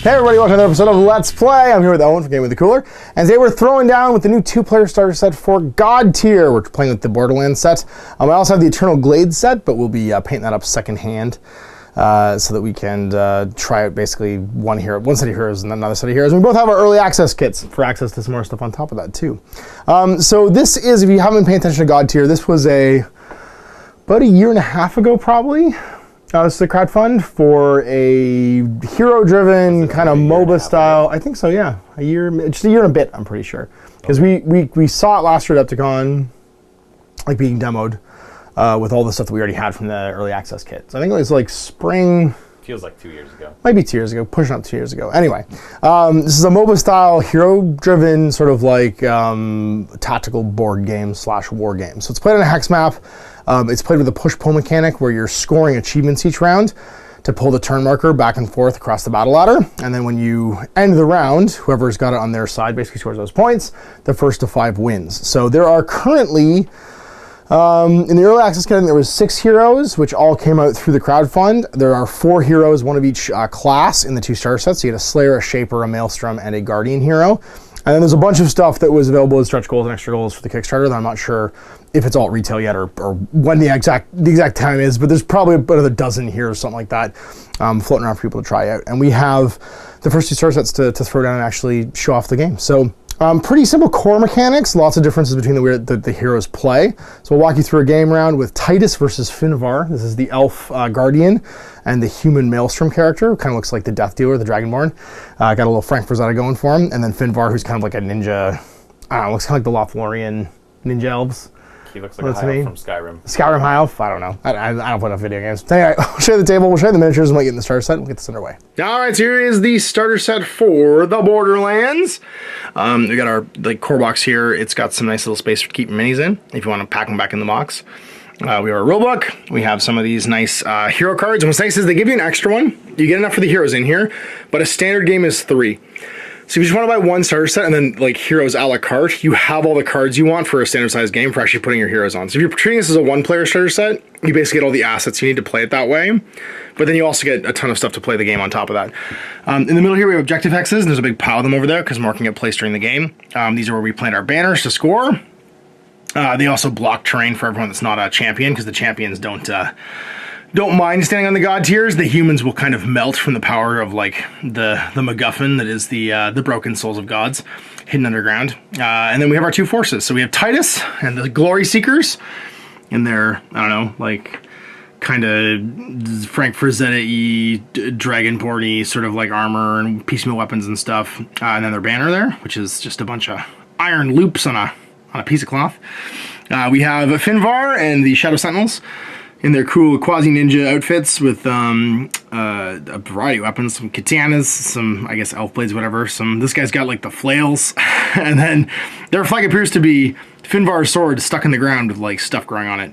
Hey everybody, welcome to another episode of Let's Play. I'm here with Owen from Game with the Cooler, and today we're throwing down with the new 2-player starter set for GodTear. We're playing with the Borderlands set. I also have the Eternal Glade set, but we'll be painting that up secondhand so that we can try out basically one set of heroes and then another set of heroes. And we both have our early access kits for access to some more stuff on top of that too. So this is, if you haven't been paying attention to GodTear, this was about a year and a half ago probably. This is a crowdfund for a hero-driven kind of MOBA style. I think so, yeah. Just a year and a bit, I'm pretty sure. Because we saw it last year at Epticon, like being demoed with all the stuff that we already had from the early access kit. So I think it was like spring. Feels like 2 years ago. Maybe 2 years ago, pushing up 2 years ago. Anyway, this is a MOBA style hero-driven sort of like tactical board game / war game. So it's played on a hex map. It's played with a push-pull mechanic where you're scoring achievements each round to pull the turn marker back and forth across the battle ladder. And then when you end the round, whoever's got it on their side basically scores those points. The first to 5 wins. So there are currently, in the early access kit, there was 6 heroes, which all came out through the crowdfund. There are 4 heroes, one of each class in the 2 starter sets. So you get a Slayer, a Shaper, a Maelstrom, and a Guardian hero. And then there's a bunch of stuff that was available as stretch goals and extra goals for the Kickstarter that I'm not sure if it's all at retail yet or when the exact time is, but there's probably about a dozen here or something like that floating around for people to try out. And we have the first 2 starter sets to throw down and actually show off the game. So pretty simple core mechanics, lots of differences between the way that the heroes play. So we'll walk you through a game round with Titus versus Finvarr. This is the elf Guardian and the human Maelstrom character, who kind of looks like the Death Dealer, the Dragonborn. Got a little Frank Frazetta going for him. And then Finvarr, who's kind of like a ninja, I don't know, looks kind of like the Lothlorien ninja elves. He looks like a high elf from Skyrim. Skyrim high elf? I don't know. I don't play enough video games. So anyway, I'll show you the table, we'll show you the miniatures, and we'll get in the starter set, and we'll get this underway. Alright, so here is the starter set for the Borderlands. We got our core box here. It's got some nice little space for keeping minis in, if you want to pack them back in the box. We have a rulebook. We have some of these nice hero cards. And what's nice is they give you an extra one. You get enough for the heroes in here, but a standard game is 3. So if you just want to buy one starter set and then like heroes a la carte, you have all the cards you want for a standard size game for actually putting your heroes on. So if you're treating this as a 1-player starter set, you basically get all the assets you need to play it that way. But then you also get a ton of stuff to play the game on top of that. In the middle here we have objective hexes, and there's a big pile of them over there because more can get placed during the game. These are where we plant our banners to score. They also block terrain for everyone that's not a champion, because the champions don't mind standing on the god tiers. The humans will kind of melt from the power of like the MacGuffin that is the broken souls of gods hidden underground. And then we have our 2 forces. So we have Titus and the Glory Seekers in their, I don't know, like kind of Frank Frazetta-y, Dragonborn-y sort of like armor and piecemeal weapons and stuff. And then their banner there, which is just a bunch of iron loops on a piece of cloth. We have Finvarr and the Shadow Sentinels in their cool quasi-ninja outfits with a variety of weapons, some katanas, some, I guess, elf blades, whatever. This guy's got, like, the flails. And then their flag appears to be Finvarr's sword stuck in the ground with, like, stuff growing on it.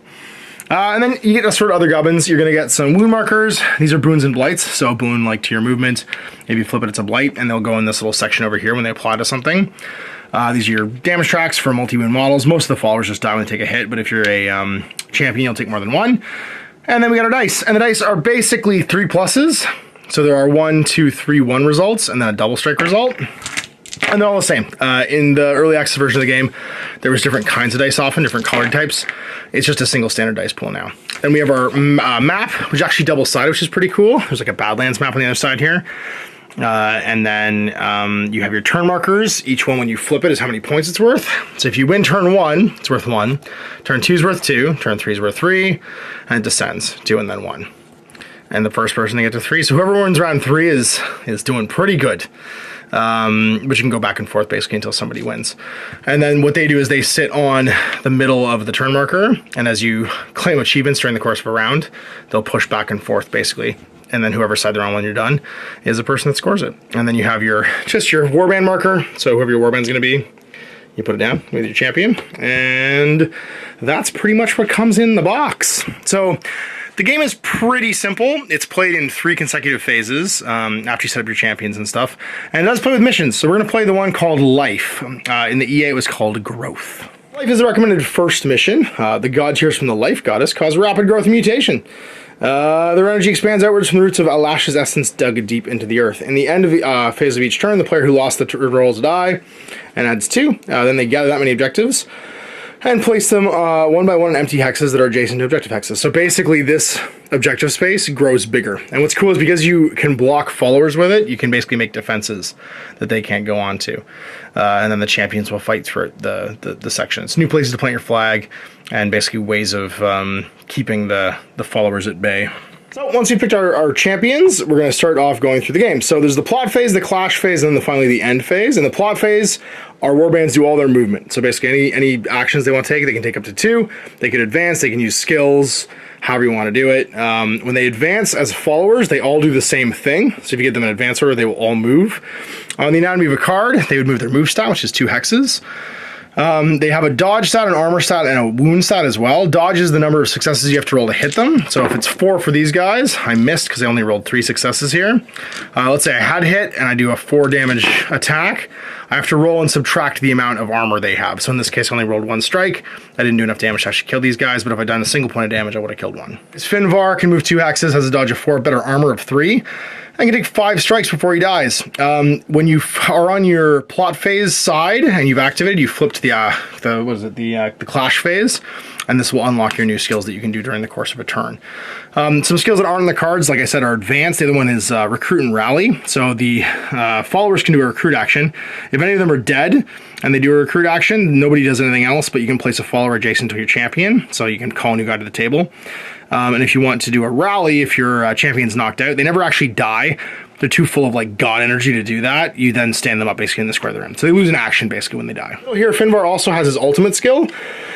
And then you get a sort of other gubbins. You're going to get some wound markers. These are boons and blights. So a boon, like, to your movement. If you flip it, it's a blight. And they'll go in this little section over here when they apply to something. These are your damage tracks for multi-wound models. Most of the followers just die when they take a hit, but if you're a champion, you'll take more than 1. And then we got our dice. And the dice are basically 3 pluses. So there are 1, 2, 3, 1 results, and then a double strike result. And they're all the same. In the early access version of the game, there was different kinds of dice often, different colored types. It's just a single standard dice pool now. Then we have our map, which is actually double-sided, which is pretty cool. There's like a Badlands map on the other side here. And then you have your turn markers. Each one, when you flip it, is how many points it's worth. So if you win turn 1, it's worth 1. Turn 2 is worth 2. Turn 3 is worth 3. And it descends. 2 and then 1. And the first person to get to 3. So whoever wins round 3 is doing pretty good. But you can go back and forth basically until somebody wins. And then what they do is they sit on the middle of the turn marker. And as you claim achievements during the course of a round, they'll push back and forth basically. And then whoever side they're on when you're done is the person that scores it. And then you have just your warband marker. So whoever your warband's going to be, you put it down with your champion. And that's pretty much what comes in the box. So the game is pretty simple. It's played in 3 consecutive phases after you set up your champions and stuff. And it does play with missions. So we're going to play the one called Life. In the EA, it was called Growth. Life is the recommended first mission. The god tears from the Life Goddess cause rapid growth and mutation. Their energy expands outwards from the roots of Alash's essence dug deep into the earth. In the end of the phase of each turn, the player who lost the rolls a die and adds 2. Then they gather that many objectives and place them one by one in empty hexes that are adjacent to objective hexes. So basically this objective space grows bigger. And what's cool is because you can block followers with it, you can basically make defenses that they can't go on to. And then the champions will fight through the section. It's new places to plant your flag and basically ways of keeping the followers at bay. So once we picked our champions, we're going to start off going through the game. So there's the plot phase, the clash phase, and then finally the end phase. In the plot phase, our warbands do all their movement. So basically any actions they want to take, they can take up to 2. They can advance, they can use skills, however you want to do it. When they advance as followers, they all do the same thing. So if you get them in advance order, they will all move. On the anatomy of a card, they would move their move stat, which is 2 hexes. They have a dodge stat, an armor stat, and a wound stat as well. Dodge is the number of successes you have to roll to hit them. So if it's 4 for these guys, I missed because I only rolled 3 successes here. Let's say I had hit and I do a 4 damage attack. I have to roll and subtract the amount of armor they have. So in this case, I only rolled 1 strike. I didn't do enough damage to actually kill these guys, but if I'd done a single point of damage, I would have killed 1. Finvarr can move 2 hexes, has a dodge of 4, better armor of 3. I can take 5 strikes before he dies. When you are on your plot phase side and you've activated, you flip to the clash phase, and this will unlock your new skills that you can do during the course of a turn. Some skills that aren't in the cards, like I said, are advanced. The other one is recruit and rally. So the followers can do a recruit action. If any of them are dead and they do a recruit action, nobody does anything else, but you can place a follower adjacent to your champion, so you can call a new guy to the table. And if you want to do a rally, if your champion's knocked out, they never actually die. They're too full of like god energy to do that. You then stand them up basically in the square they're in. So they lose an action basically when they die. So here, Finvarr also has his ultimate skill,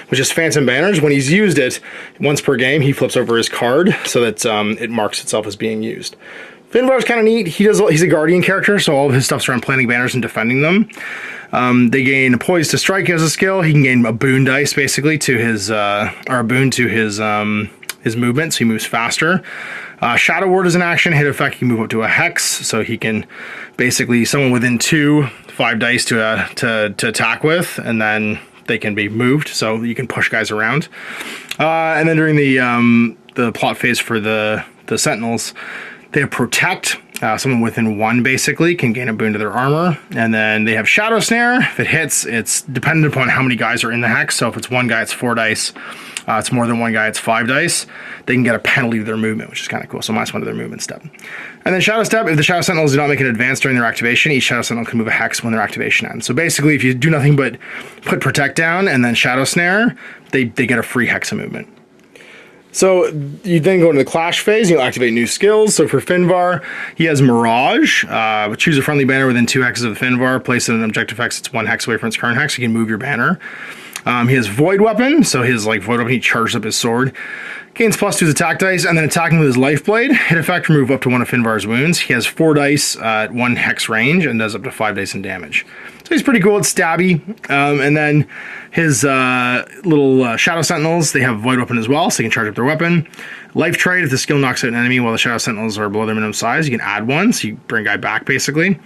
which is Phantom Banners. When he's used it once per game, he flips over his card so that it marks itself as being used. Finvarr's kind of neat. He's a guardian character, so all of his stuff's around planting banners and defending them. They gain poise to strike as a skill. He can gain a boon dice basically to his or a boon to his movement, so he moves faster. Shadow Ward is an action. Hit effect, he can move up to a hex, so he can basically someone within 5 dice to attack with, and then they can be moved, so you can push guys around. And then during the plot phase for the Sentinels, they have Protect. Someone within 1 basically can gain a boon to their armor. And then they have Shadow Snare. If it hits, it's dependent upon how many guys are in the hex. So if it's 1 guy, it's 4 dice. It's more than 1 guy, it's 5 dice. They can get a penalty to their movement, which is kind of cool. So -1 to their movement step. And then Shadow Step, if the Shadow Sentinels do not make an advance during their activation, each Shadow Sentinel can move a hex when their activation ends. So basically, if you do nothing but put Protect down and then Shadow Snare, they get a free hex movement. So you then go into the clash phase, you'll activate new skills. So for Finvarr, he has Mirage. Choose a friendly banner within 2 hexes of the Finvarr, place it in an objective hex, it's 1 hex away from its current hex, you can move your banner. He has Void Weapon, so his Void Weapon, he charges up his sword. Gains +2 to his attack dice, and then attacking with his Life Blade. Hit effect, remove up to 1 of Finvarr's wounds. He has 4 dice at 1 hex range, and does up to 5 dice in damage. So he's pretty cool, it's stabby. And then his little Shadow Sentinels, they have Void Weapon as well, so they can charge up their weapon. Life Trade, if the skill knocks out an enemy while the Shadow Sentinels are below their minimum size, you can add 1, so you bring a guy back basically.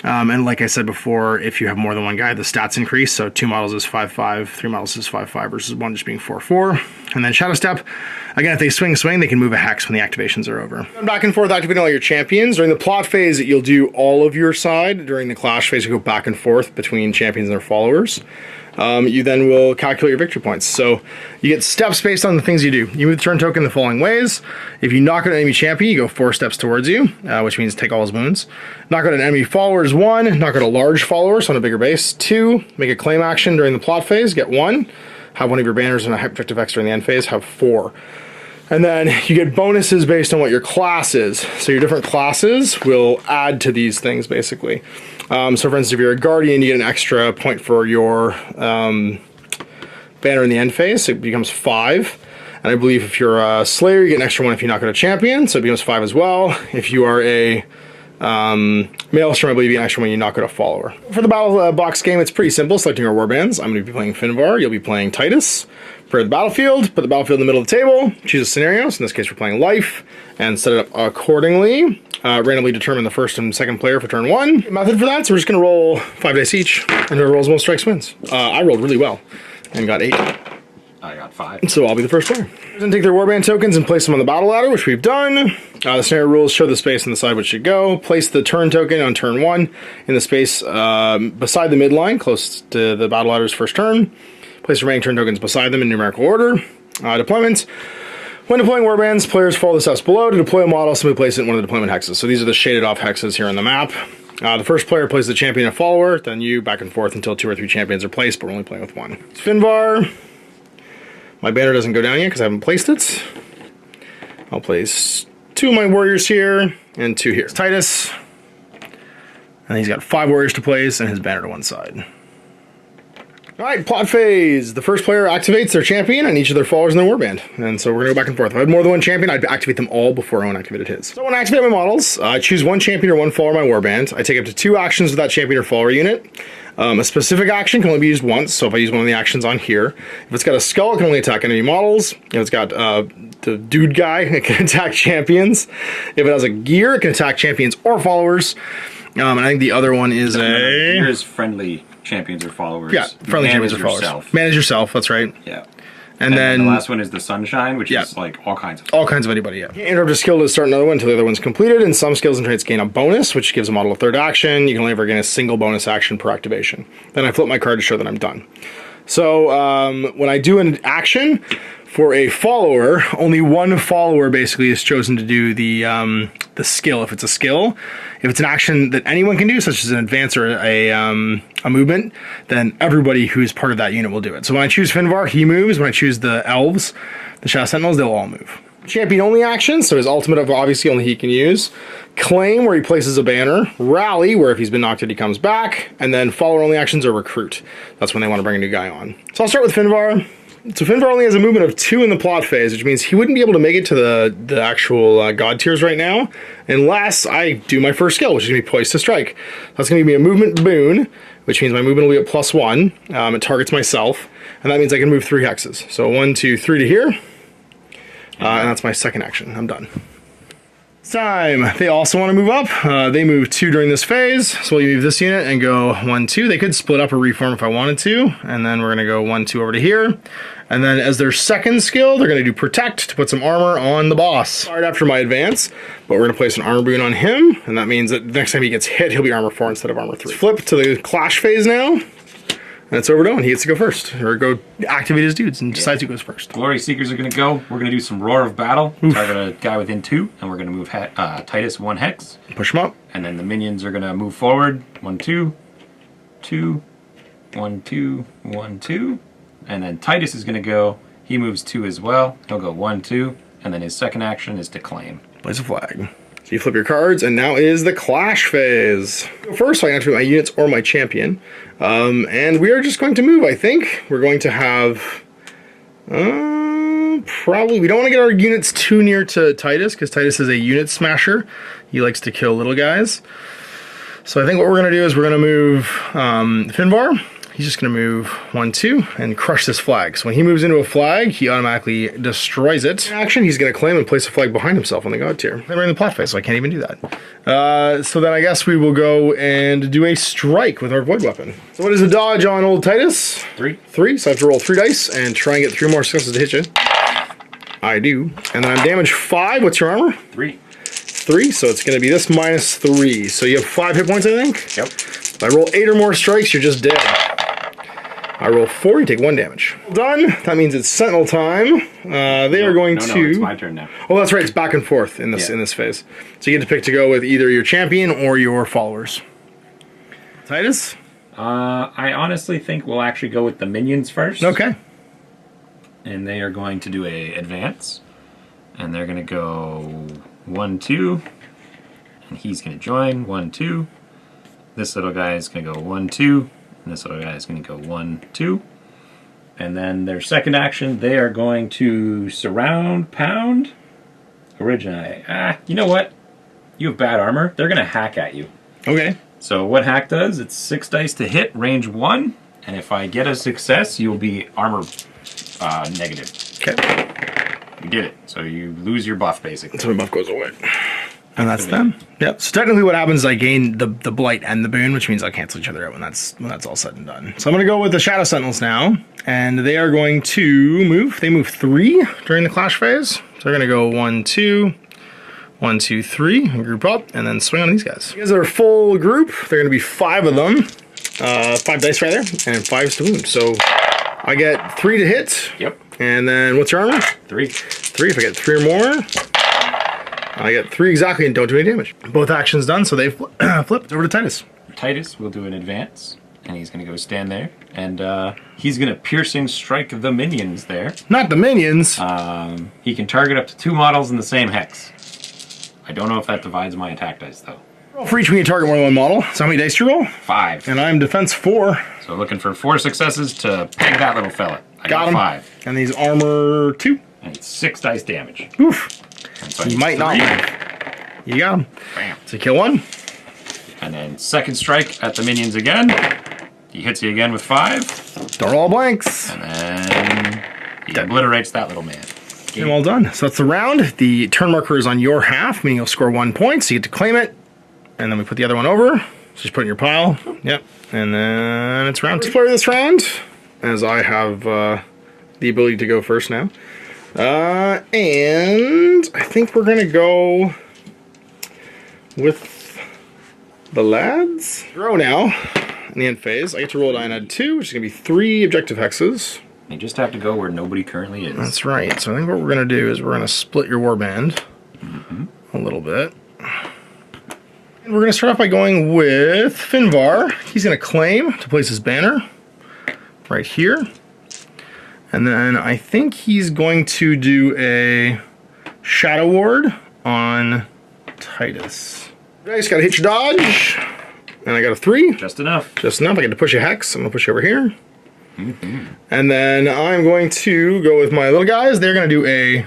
And like I said before, if you have more than 1 guy, the stats increase. So 2 models is 5/5, 3 models is 5/5 versus 1 just being 4/4. And then Shadow Step, again, if they swing, they can move a hex when the activations are over. Back and forth activating all your champions. During the plot phase, you'll do all of your side. During the clash phase, you go back and forth between champions and their followers. You then will calculate your victory points. So you get steps based on the things you do. You move the turn token the following ways. If you knock out an enemy champion, you go 4 steps towards you, which means take all his wounds. Knock out an enemy follower is 1. Knock out a large follower, so on a bigger base, 2. Make a claim action during the plot phase, get 1. Have 1 of your banners in a objective X during the end phase, have 4. And then you get bonuses based on what your class is. So your different classes will add to these things, basically. So for instance, if you're a Guardian, you get an extra point for your banner in the end phase, so it becomes 5. And I believe if you're a Slayer, you get an extra 1 if you knock out a champion, so it becomes 5 as well. If you are a Maelstrom, I believe you get an extra 1 when you knock out a follower. For the battle box game, it's pretty simple, selecting your warbands. I'm going to be playing Finvarr, you'll be playing Titus. Prepare the battlefield, put the battlefield in the middle of the table, choose a scenario, so in this case we're playing life, and set it up accordingly. Randomly determine the first and second player for turn 1. Method for that, so we're just going to roll 5 dice each, and whoever rolls most strikes wins. I rolled really well, and got 8. I got 5. So I'll be the first player. Then take their warband tokens and place them on the battle ladder, which we've done. The scenario rules show the space on the side which should go. Place the turn token on turn 1 in the space beside the midline, close to the battle ladder's first turn. Place remaining turn tokens beside them in numerical order. Deployment. When deploying warbands, players follow the steps below. To deploy a model, simply place it in one of the deployment hexes. So these are the shaded off hexes here on the map. The first player plays the champion and follower, then you back and forth until 2 or 3 champions are placed, but we're only playing with 1. It's Finvarr. My banner doesn't go down yet because I haven't placed it. I'll place 2 of my warriors here and 2 here. It's Titus. And he's got 5 warriors to place and his banner to one side. Alright, plot phase. The first player activates their champion and each of their followers in their warband. And so we're going to go back and forth. If I had more than one champion, I'd activate them all before Owen activated his. So when I activate my models, I choose one champion or one follower in my warband. I take up to 2 actions with that champion or follower unit. A specific action can only be used once, so if I use one of the actions on here, if it's got a skull, it can only attack enemy models. If it's got the dude guy, it can attack champions. If it has a gear, it can attack champions or followers. And I think the other one is gear is friendly champions or followers. Yeah, friendly champions or followers. Manage yourself, that's right. Yeah. And then the last one is the sunshine, which is like all kinds of anybody, yeah. You can't interrupt a skill to start another one until the other one's completed, and some skills and traits gain a bonus, which gives a model a 3rd action. You can only ever gain a single bonus action per activation. Then I flip my card to show that I'm done. So when I do an action for a follower, only one follower basically is chosen to do the skill, if it's a skill. If it's an action that anyone can do, such as an advance or a movement, then everybody who's part of that unit will do it. So when I choose Finvarr, he moves. When I choose the elves, the Shadow Sentinels, they'll all move. Champion only action, so his ultimate obviously only he can use. Claim, where he places a banner. Rally, where if he's been knocked out, he comes back. And then follower only actions are recruit. That's when they want to bring a new guy on. So I'll start with Finvarr. So Finvarr only has a movement of 2 in the plot phase, which means he wouldn't be able to make it to the actual God tiers right now, unless I do my first skill, which is going to be Poised to Strike. That's going to give me a movement boon, which means my movement will be at +1. It targets myself, and that means I can move 3 hexes. So 1, 2, 3 to here, and that's my second action. I'm done. Time. They also want to move up. They move 2 during this phase, so we'll move this unit and go 1, 2. They could split up or reform if I wanted to, and then we're going to go 1, 2 over to here. And then as their second skill, they're going to do Protect to put some armor on the boss. Right after my advance, but we're going to place an armor boon on him, and that means that the next time he gets hit, he'll be armor 4 instead of armor 3. Flip to the clash phase now, and it's over to him. He gets to go first, or go activate his dudes and decides who goes first. Glory Seekers are going to go. We're going to do some Roar of Battle, target a guy within 2, and we're going to move Titus 1 hex. Push him up. And then the minions are going to move forward. 1, 2, 2, 1, 2, 1, 2. And then Titus is going to go. He moves 2 as well. He'll go 1, 2. And then his second action is to claim. Place a flag. So you flip your cards, and now is the clash phase. First, I can activate my units or my champion. And we are just going to move, I think. We're going to have... probably... We don't want to get our units too near to Titus, because Titus is a unit smasher. He likes to kill little guys. So I think what we're going to do is we're going to move Finvarr. He's just going to move 1, 2 and crush this flag. So when he moves into a flag, he automatically destroys it. In action, he's going to claim and place a flag behind himself on the God tier. I'm in the plot phase, so I can't even do that. So then I guess we will go and do a strike with our void weapon. So what is the dodge on old Titus? 3. 3, so I have to roll 3 dice and try and get 3 more successes to hit you. I do. And then I'm damage 5. What's your armor? 3. 3, so it's going to be this -3. So you have 5 hit points, I think? Yep. If I roll 8 or more strikes, you're just dead. I roll 4, you take 1 damage. Done. That means it's Sentinel time. They are going to... No, it's my turn now. Oh, that's right. It's back and forth in this phase. So you get to pick to go with either your champion or your followers. Titus? I honestly think we'll actually go with the minions first. Okay. And they are going to do a advance. And they're going to go 1, 2. And he's going to join. 1, 2. This little guy is going to go 1, 2. And this little guy is going to go 1, 2. And then their second action, they are going to surround, pound, originate. You know what? You have bad armor. They're going to hack at you. Okay. So what hack does, it's 6 dice to hit, range 1. And if I get a success, you'll be armor negative. Okay. You did it. So you lose your buff, basically. So my buff goes away. And that's them. Yep. So technically what happens is I gain the blight and the boon, which means I'll cancel each other out when that's all said and done. So I'm going to go with the Shadow Sentinels now, and they are going to move. They move 3 during the clash phase. So they're going to go 1, 2, 1, 2, 3, and group up, and then swing on these guys. These are a full group. They're going to be 5 of them. 5 dice rather, and 5s to wound. So I get 3 to hit. Yep. And then what's your armor? 3. 3. If I get 3 or more, I get 3 exactly and don't do any damage. Both actions done, so they flipped over to Titus. Titus will do an advance, and he's going to go stand there, and he's going to piercing strike the minions there. Not the minions. He can target up to 2 models in the same hex. I don't know if that divides my attack dice, though. Roll for each when you target more than 1 model. So how many dice do you roll? 5. And I'm defense 4. So looking for 4 successes to peg that little fella. I got 5. And these armor 2. And it's 6 dice damage. Oof. So you might not live. You got him. Bam. So kill 1. And then second strike at the minions again. He hits you again with 5. Don't roll blanks. And then he obliterates that little man. And well done. So that's the round. The turn marker is on your half, meaning you'll score 1 point, so you get to claim it. And then we put the other one over. So just put it in your pile. Yep. And then it's round 2. Player this round, as I have the ability to go first now. And I think we're going to go with the lads. Throw now in the end phase. I get to roll a die and add 2, which is going to be 3 objective hexes. You just have to go where nobody currently is. That's right. So I think what we're going to do is we're going to split your warband a little bit. And we're going to start off by going with Finvarr. He's going to claim to place his banner right here. And then I think he's going to do a Shadow Ward on Titus. Nice, gotta hit your dodge. And I got a 3. Just enough. Just enough. I get to push a hex. I'm gonna push over here. And then I'm going to go with my little guys. They're gonna do a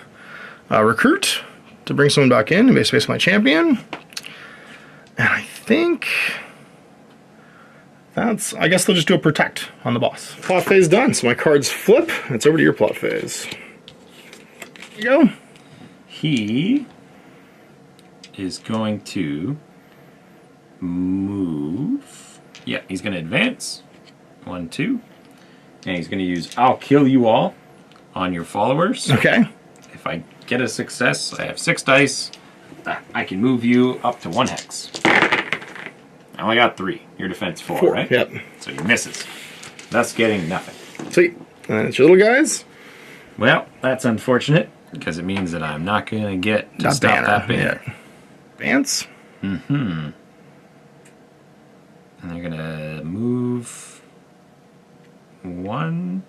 recruit to bring someone back in and basically my champion. And I think I guess they'll just do a protect on the boss. Plot phase done, so my cards flip, and it's over to your plot phase. Here you go. He is going to move. Yeah, he's going to advance. 1, 2. And he's going to use I'll kill you all on your followers. Okay. If I get a success, I have 6 dice. I can move you up to 1 hex. I only got 3. Your defense 4, right? Yep. So he misses. Thus getting nothing. Sweet. And it's your little guys. Well, that's unfortunate, because it means that I'm not going to get to stop that banner. Yeah. Advance. And they're going to move 1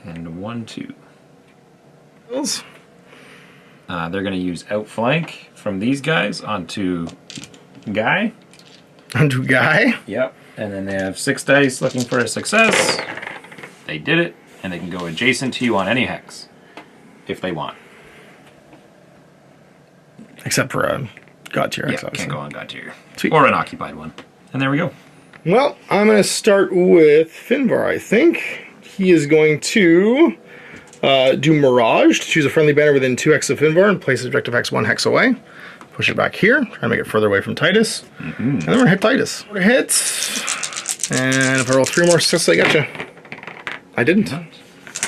and 1, 2. They're going to use outflank from these guys onto Guy. Onto Guy? Yep. And then they have 6 dice looking for a success. They did it, and they can go adjacent to you on any hex, if they want. Except for a GodTear hex, yeah, can't go on GodTear. Sweet. Or an occupied one. And there we go. Well, I'm going to start with Finvarr, I think. He is going to do Mirage, to choose a friendly banner within 2 hex of Finvarr and place his objective hex 1 hex away. Push it back here, try to make it further away from Titus. And then we're going to hit Titus. 4 hits. And if I roll 3 more successes, I got you. I didn't.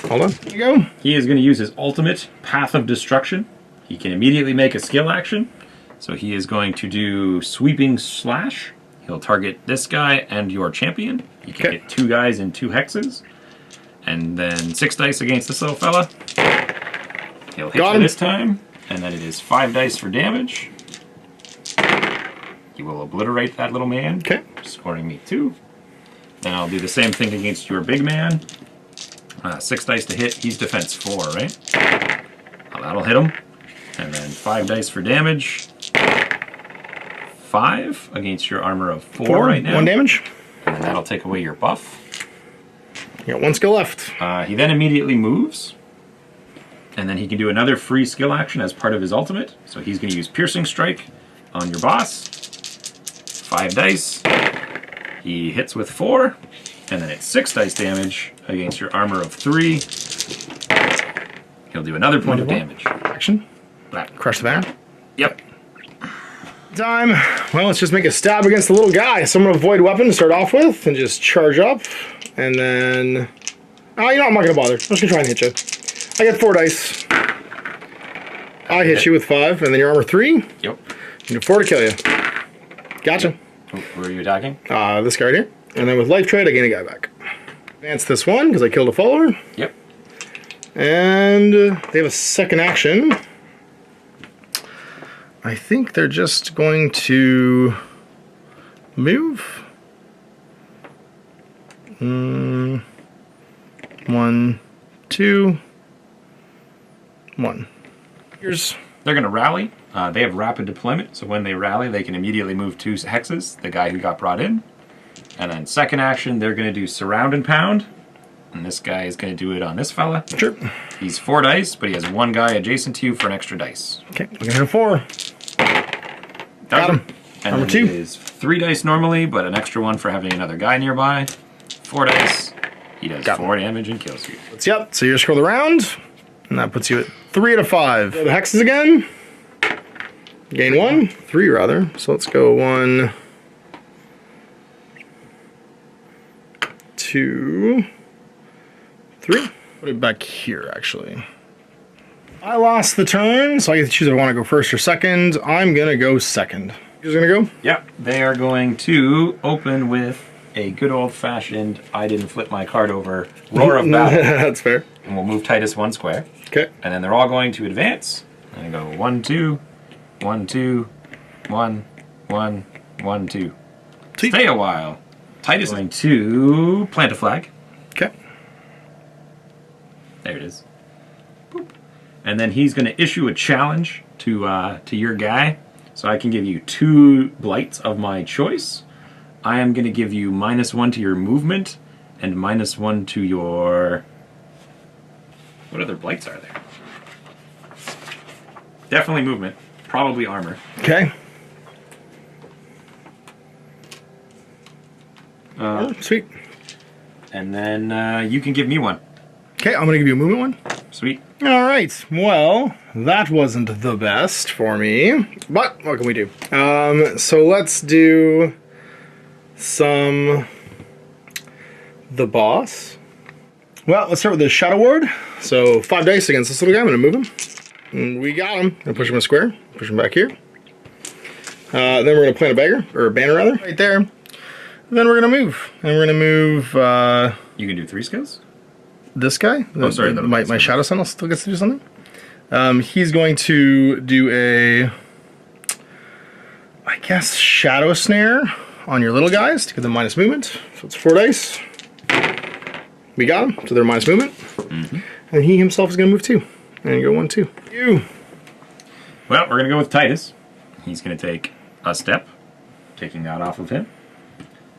Hold on. Here you go. He is going to use his ultimate, Path of Destruction. He can immediately make a skill action. So he is going to do Sweeping Slash. He'll target this guy and your champion. He can get 2 guys in 2 hexes. And then 6 dice against this little fella. He'll hit you this time. And then it is 5 dice for damage. He will obliterate that little man. Okay. Scoring me 2. Then I'll do the same thing against your big man. 6 dice to hit. He's defense 4, right? Well, that'll hit him. And then 5 dice for damage. 5 against your armor of 4 right now. 1 damage. And then that'll take away your buff. You got 1 skill left. He then immediately moves. And then he can do another free skill action as part of his ultimate. So he's going to use Piercing Strike on your boss. 5 dice. He hits with 4. And then it's 6 dice damage against your armor of 3. He'll do another point of damage. Action. Black. Crush the banner. Yep. Time. Well, let's just make a stab against the little guy. So I'm going to avoid weapon to start off with and just charge up. And then... Oh, you know, I'm not going to bother. I'm just going to try and hit you. I get 4 dice. I hit you with 5, and then your armor 3. Yep. You need 4 to kill you. Gotcha. Where are you attacking? This guy right here. And then with life trade, I gain a guy back. Advance this one, because I killed a follower. Yep. And they have a second action. I think they're just going to move. 1, 2, 1. They're going to rally. They have rapid deployment, so when they rally, they can immediately move 2 hexes, the guy who got brought in. And then second action, they're going to do surround and pound. And this guy is going to do it on this fella. Sure. He's 4 dice, but he has 1 guy adjacent to you for an extra dice. Okay, we're going to hit a 4. Got him. And Number 2. It is 3 dice normally, but an extra 1 for having another guy nearby. 4 dice. He does 4 damage and kills you. Yep, so you scroll around, and that puts you at 3 out of 5. The hexes again. Gain 1. 3 rather. So let's go 1, 2, 3. Put it back here, actually. I lost the turn, so I get to choose if I want to go first or second. I'm going to go second. Who's going to go? Yep. They are going to open with a good old-fashioned, I didn't flip my card over, roar of battle. That's fair. And we'll move Titus 1 square. Okay. And then they're all going to advance. And go 1, 2, 1, 2, 1, 1, 1, 2. Stay a while. Titus is going to plant a flag. Okay. There it is. Boop. And then he's going to issue a challenge to your guy. So I can give you 2 blights of my choice. I am going to give you -1 to your movement and -1 to your... What other blights are there? Definitely movement. Probably armor. Okay. Sweet. And then you can give me 1. Okay, I'm going to give you a movement 1. Sweet. All right. Well, that wasn't the best for me, but what can we do? So let's do the boss. Well, let's start with the Shadow Ward. So 5 dice against this little guy. I'm going to move him. And we got him. Gonna push him a square. Push him back here. Then we're going to plant a beggar, or a banner rather, right there. Then we're going to move. And we're going to move... You can do 3 skills? This guy? Oh, sorry. My Shadow Sentinel still gets to do something? He's going to do a... I guess Shadow Snare on your little guys to give them minus movement. So it's 4 dice. We got him. So they're minus movement. Mm-hmm. And he himself is going to move 2. And go 1, 2. You. Well, we're going to go with Titus. He's going to take a step, taking that off of him.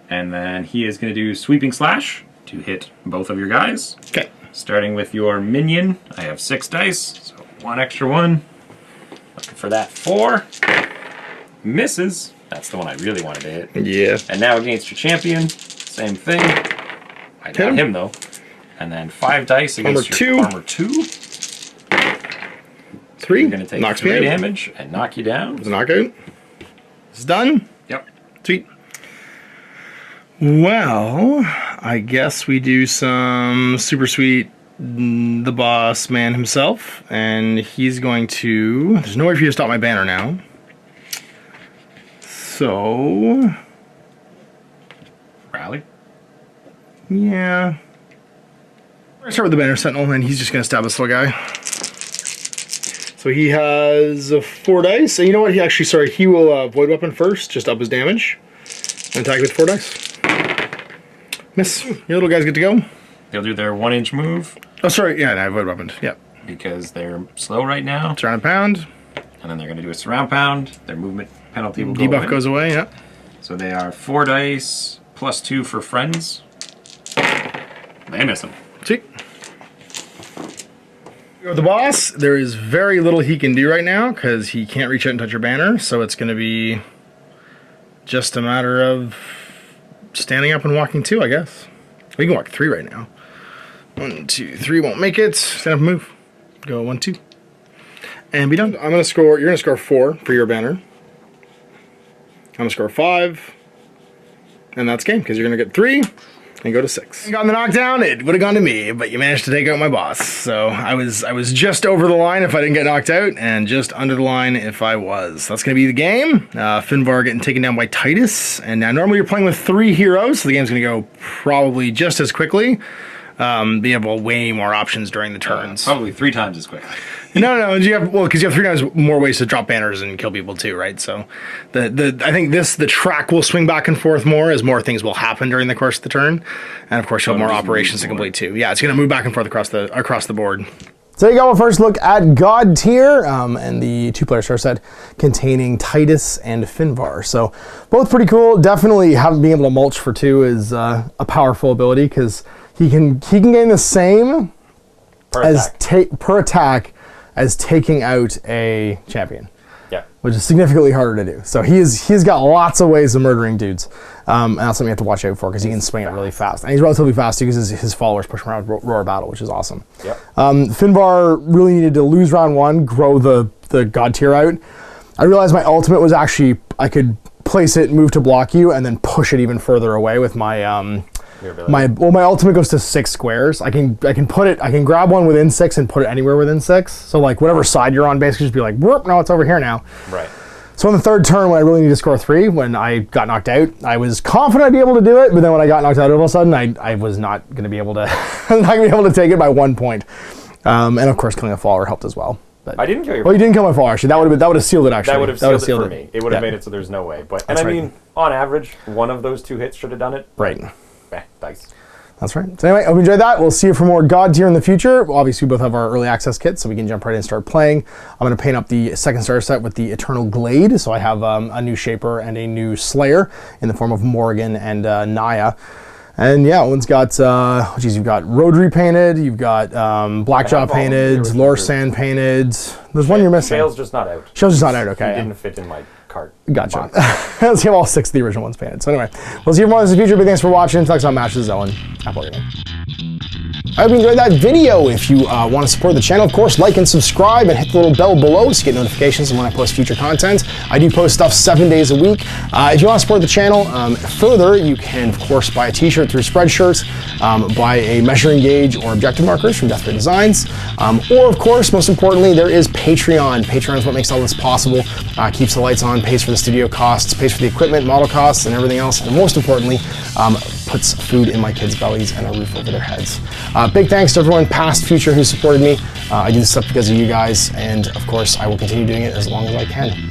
And then he is going to do Sweeping Slash to hit both of your guys. Okay. Starting with your minion, I have 6 dice, so 1 extra 1. Looking for that 4. Misses. That's the one I really wanted to hit. Yeah. And now against your champion, same thing. I got him though. And then 5 dice against your armor 2. 3. You're going to take Knocks 3 me out. damage and knock you down. It's a knockout. It's done. Yep. Sweet. Well, I guess we do some super sweet the boss man himself, and he's going to... There's no way for you to stop my banner now. So... Rally? Yeah. We're going to start with the banner sentinel, and he's just going to stab this little guy. So he has 4 dice, and you know what? He will void weapon first, just up his damage, and attack with 4 dice. Miss. Your little guys get to go. They'll do their 1-inch move. Oh, sorry. Yeah, I void weaponed. Yeah. Because they're slow right now. Surround and pound. And then they're going to do a surround pound. Their movement penalty will go Debuff away. goes away, yeah. So they are 4 dice, plus 2 for friends. They miss them. See? With the boss, there is very little he can do right now because he can't reach out and touch your banner, so it's going to be just a matter of standing up and walking 2, I guess. We can walk 3 right now. 1, 2, 3 won't make it. Stand up and move. Go 1, 2. And be done. I'm going to score, you're going to score 4 for your banner. I'm gonna score 5. And that's game, because you're gonna get 3 and go to 6. Got the knockdown, it would have gone to me, but you managed to take out my boss. So I was just over the line if I didn't get knocked out, and just under the line if I was. That's gonna be the game. Finvarr getting taken down by Titus, and now normally you're playing with 3 heroes, so the game's gonna go probably just as quickly. Be able way more options during the turns. Probably 3 times as quick. No, because you have 3 times more ways to drop banners and kill people too, right? So, I think the track will swing back and forth more as more things will happen during the course of the turn, and of course you'll have more operations to complete too. Yeah, it's going to move back and forth across the board. So you got a first look at GodTear and the 2-player star set containing Titus and Finvarr. So both pretty cool. Definitely being able to mulch for 2 is a powerful ability, because he can gain the same per attack as taking out a champion. Yeah. Which is significantly harder to do. So he's got lots of ways of murdering dudes. And that's something you have to watch out for, because he can swing it really fast. And he's relatively fast too, because his followers push him around Roar Battle, which is awesome. Yep. Finvarr really needed to lose round 1, grow the GodTear out. I realized my ultimate was actually, I could place it, move to block you, and then push it even further away with my my ultimate goes to 6 squares. I can grab one within 6 and put it anywhere within 6. So like whatever side you're on, basically just be like, whoop, no, it's over here now. Right. So on the 3rd turn, when I really need to score 3, when I got knocked out, I was confident I'd be able to do it, but then when I got knocked out all of a sudden, I was not going to be able to take it by 1 point. And of course, killing a follower helped as well. But, I didn't kill your. Well, you didn't kill my follower. Actually, that would have sealed it. Actually, that would have sealed it for me. It would have made it so there's no way. But That's right. mean, on average, one of those 2 hits should have done it. Right. Dice. That's right. So anyway, I hope you enjoyed that. We'll see you for more GodTear in the future. Well, obviously, we both have our early access kits, so we can jump right in and start playing. I'm going to paint up the 2nd starter set with the Eternal Glade. So I have a new Shaper and a new Slayer in the form of Morrigan and Naya. And yeah, one's got, you've got Rodri painted, you've got Blackjaw painted, Lore Sand painted. There's one you're missing. Shale's just not out. Shale's just not out, okay. He didn't fit in my cart. Gotcha. Let's have all 6 of the original ones painted. So anyway, we'll see you more in the future. Big thanks for watching. Thanks on Matches Owen. Apple Gaming. I hope you enjoyed that video. If you want to support the channel, of course, like and subscribe and hit the little bell below so you get notifications when I post future content. I do post stuff 7 days a week. If you want to support the channel further, you can, of course, buy a t-shirt through Spreadshirts, buy a measuring gauge or objective markers from Deathray Designs, or, of course, most importantly, there is Patreon. Patreon is what makes all this possible, keeps the lights on, pays for the studio costs, pays for the equipment, model costs, and everything else, and most importantly, puts food in my kids' bellies and a roof over their heads. Big thanks to everyone, past, future, who supported me. I do this stuff because of you guys, and of course, I will continue doing it as long as I can.